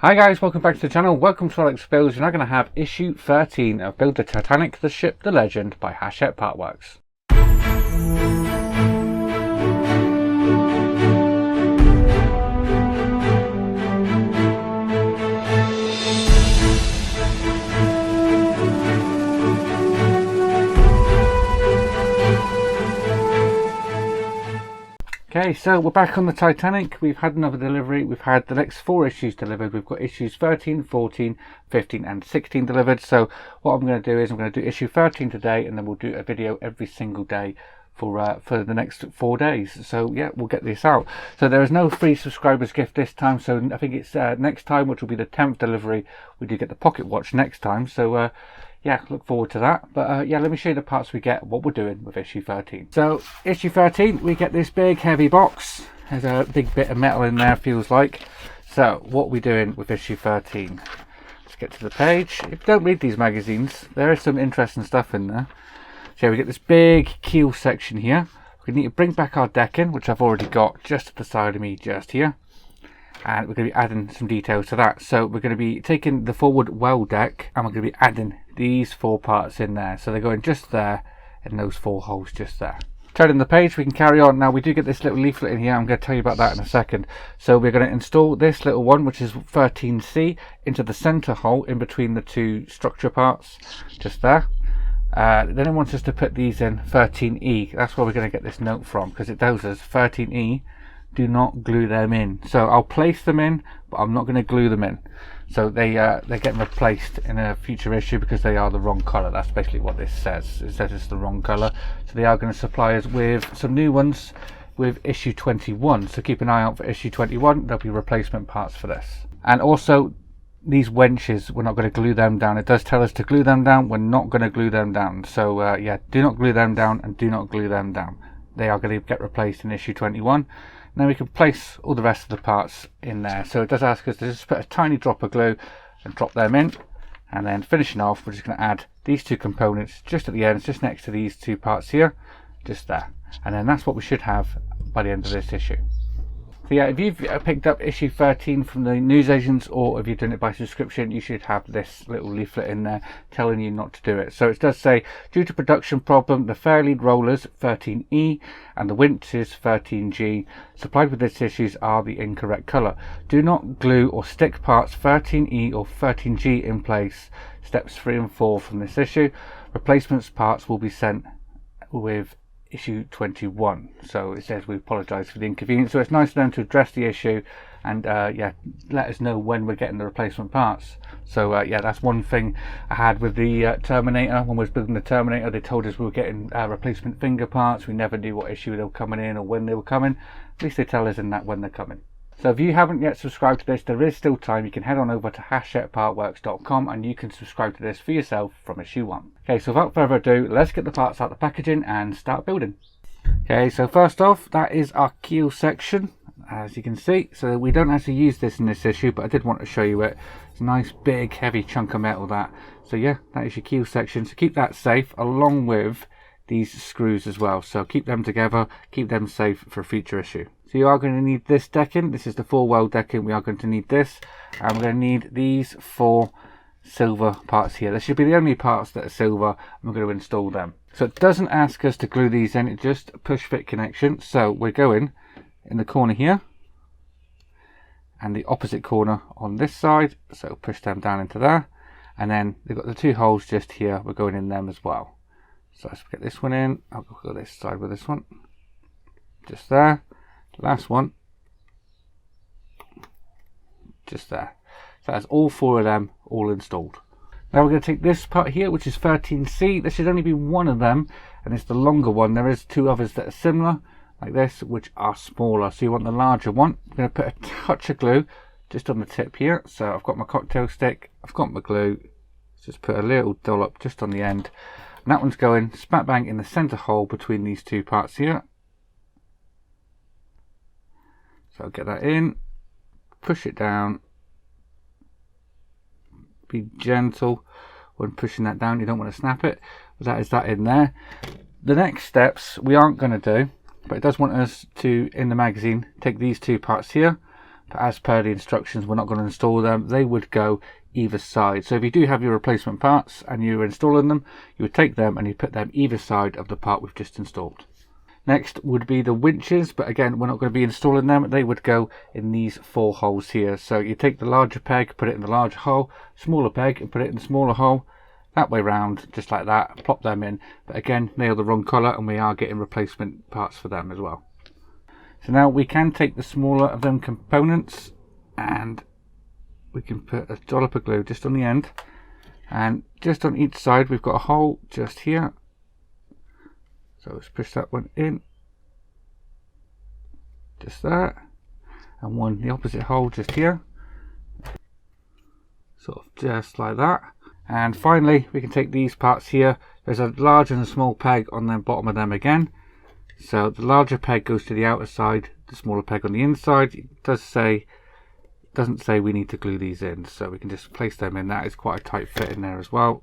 Hi guys, welcome back to the channel. Welcome to Alex Builds. We're now going to have issue 13 of Build the Titanic, the Ship, the Legend by Hachette Partworks. Okay, so we're back on the Titanic. We've had another delivery. We've had the next 4 issues delivered. We've got issues 13, 14, 15 and 16 delivered. So what I'm going to do is I'm going to do issue 13 today, and then we'll do a video every single day for the next 4 days. So yeah, we'll get this out. So there is no free subscribers gift this time. So I think it's next time, which will be the 10th delivery. We do get the pocket watch next time. So yeah, look forward to that. But yeah, let me show you the parts we get, what we're doing with issue 13. So issue 13, we get this big heavy box. There's a big bit of metal in there, feels like. So what we're doing with issue 13. Let's get to the page. If you don't read these magazines, there is some interesting stuff in there. So we get this big keel section here. We need to bring back our decking, which I've already got just at the side of me, just here. And we're going to be adding some details to that. So we're going to be taking the forward well deck, and we're going to be adding these 4 parts in there. So they're going just there in those 4 holes just there. Turning the page, we can carry on. Now we do get this little leaflet in here. I'm going to tell you about that in a second. So we're going to install this little one, which is 13C, into the center hole in between the 2 structure parts, just there. Then it wants us to put these in 13E. That's where we're going to get this note from, because it tells us 13E, do not glue them in. So I'll place them in, but I'm not going to glue them in. So they're getting replaced in a future issue because they are the wrong colour. That's basically what this says. It says it's the wrong colour. So they are going to supply us with some new ones with issue 21. So keep an eye out for issue 21. There'll be replacement parts for this. And also these Winches, we're not going to glue them down. It does tell us to glue them down. We're not going to glue them down. So yeah, do not glue them down and do not glue them down. They are going to get replaced in issue 21. Now we can place all the rest of the parts in there. So it does ask us to just put a tiny drop of glue and drop them in. And then finishing off, we're just going to add these 2 components just at the end, just next to these 2 parts here, just there. And then that's what we should have by the end of this issue. So yeah, if you've picked up issue 13 from the newsagents, or if you've done it by subscription, you should have this little leaflet in there telling you not to do it. So it does say, due to production problem, the Fairlead rollers 13E and the Winches 13G supplied with this issues are the incorrect colour. Do not glue or stick parts 13E or 13G in place. Steps 3 and 4 from this issue. Replacements parts will be sent with issue 21. So it says we apologise for the inconvenience. So it's nice of them to address the issue and yeah, let us know when we're getting the replacement parts. So yeah, that's one thing I had with the Terminator. When we was building the Terminator, they told us we were getting replacement finger parts. We never knew what issue they were coming in or when they were coming. At least they tell us in that when they're coming. So if you haven't yet subscribed to this, there is still time. You can head on over to hachettepartworks.com and you can subscribe to this for yourself from issue 1. Okay, so without further ado, let's get the parts out of the packaging and start building. Okay, so first off, that is our keel section, as you can see. So we don't actually use this in this issue, but I did want to show you it. It's a nice big heavy chunk of metal, that. So yeah, that is your keel section. So keep that safe along with these screws as well. So keep them together, keep them safe for a future issue. So you are going to need this decking. This is the 4 well decking. We are going to need this, and we're going to need these 4 silver parts here. There should be the only parts that are silver, and we're going to install them. So it doesn't ask us to glue these in, it's just a push fit connection. So we're going in the corner here and the opposite corner on this side. So push them down into there, and then they've got the 2 holes just here. We're going in them as well. So let's get this one in. I'll go this side with this one. Just there. Last one. Just there. So that's all 4 of them all installed. Now we're going to take this part here, which is 13C. There should only be one of them, and it's the longer one. There is 2 others that are similar, like this, which are smaller. So you want the larger one. I'm going to put a touch of glue just on the tip here. So I've got my cocktail stick. I've got my glue. Just put a little dollop just on the end. And that one's going smack bang in the center hole between these 2 parts here. So I'll get that in, push it down, be gentle when pushing that down. You don't want to snap it, but that is that in there. The next steps we aren't going to do, but it does want us to, in the magazine, take these 2 parts here, as per the instructions, we're not going to install them. They would go either side. So if you do have your replacement parts and you're installing them, you would take them and you put them either side of the part we've just installed. Next would be the winches, but again, we're not going to be installing them. They would go in these 4 holes here. So you take the larger peg, put it in the larger hole, smaller peg and put it in the smaller hole, that way round, just like that, plop them in. But again, they are the wrong colour and we are getting replacement parts for them as well. So now we can take the smaller of them components and we can put a dollop of glue just on the end, and just on each side we've got a hole just here. So let's push that one in, just there, and one the opposite hole just here, sort of just like that. And finally we can take these parts here. There's a large and a small peg on the bottom of them again. So the larger peg goes to the outer side, the smaller peg on the inside. It doesn't say we need to glue these in, so we can just place them in. That is quite a tight fit in there as well.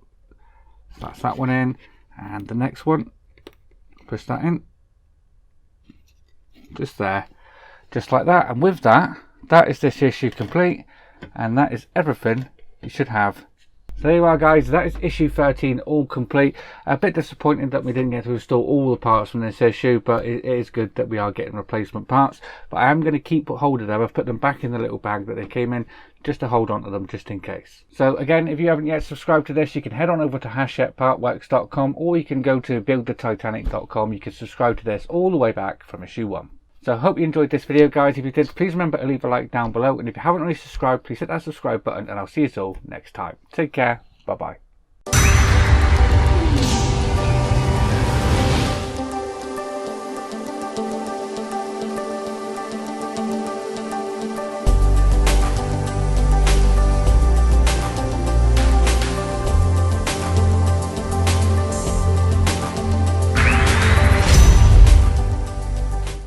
So that's that one in, and the next one, push that in, just there, just like that. And with that, that is this issue complete, and that is everything you should have. So there you are, guys, that is issue 13 all complete. A bit disappointed that we didn't get to install all the parts from this issue, but it is good that we are getting replacement parts. But I am going to keep hold of them. I've put them back in the little bag that they came in, just to hold on to them just in case. So again, if you haven't yet subscribed to this, you can head on over to Hachettepartworks.com, or you can go to buildthetitanic.com. You can subscribe to this all the way back from issue 1. So I hope you enjoyed this video, guys. If you did, please remember to leave a like down below, and if you haven't already subscribed, please hit that subscribe button, and I'll see you all next time. Take care. Bye bye.